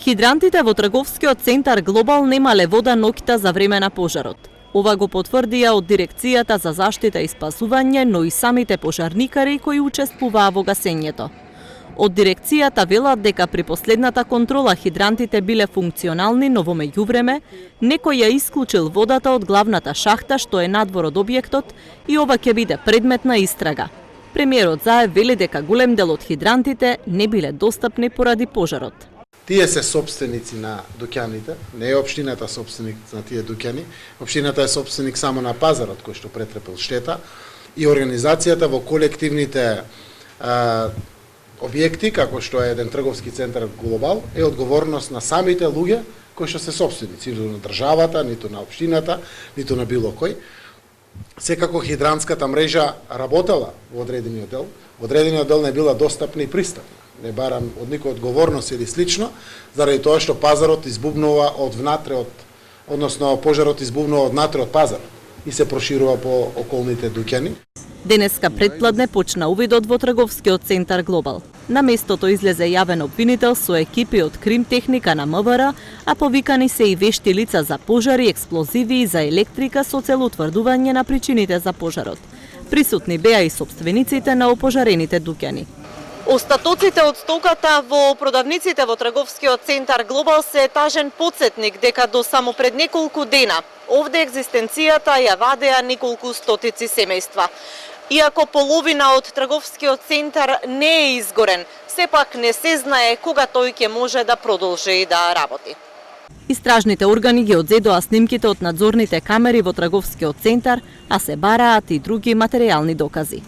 Хидрантите во трговскиот центар Глобал немале вода ноќта за време на пожарот. Ова го потврдија од Дирекцијата за заштита и спасување, но и самите пожарникари кои учествуваа во гасењето. Од дирекцијата велат дека при последната контрола хидрантите биле функционални, но во меѓувреме некој ја исклучил водата од главната шахта што е надвор од објектот и ова ќе биде предмет на истрага. Премиерот Заев вели дека голем дел од хидрантите не биле достапни поради пожарот. Тие се собственици на дуќаните, не е општината собственик на тие дуќани. Општината е собственик само на пазарот кој што претрпел штета и организацијата во колективните објекти, како што е еден трговски центар Глобал, е одговорност на самите луѓе кои што се собственици, ниту на државата, ниту на општината, ниту на било кој. Секако хидрантската мрежа работела во одредениот дел, во одредениот дел не била достапна и пристапна. Не барам од никој одговорност или слично, заради тоа што пазарот избубнува од внатре, односно пожарот избубнува од внатре од пазарот и се проширува по околните дуќани. Денеска предпладне почна увидот во трговскиот центар Глобал. На местото излезе јавен обвинител со екипи од крим техника на МВР, а повикани се и вешти лица за пожари, експлозиви и за електрика со цел утврдување на причините за пожарот. Присутни беа и собствениците на опожарените дуќани. Остатоците од стоката во продавниците во трговскиот центар Глобал се тажен потсетник дека до само пред неколку дена овде екзистенцијата ја вадеа неколку стотици семејства. Иако половина од трговскиот центар не е изгорен, сепак не се знае кога тој ќе може да продолжи да работи. Истражните органи ги одзедоа снимките од надзорните камери во трговскиот центар, а се бараат и други материјални докази.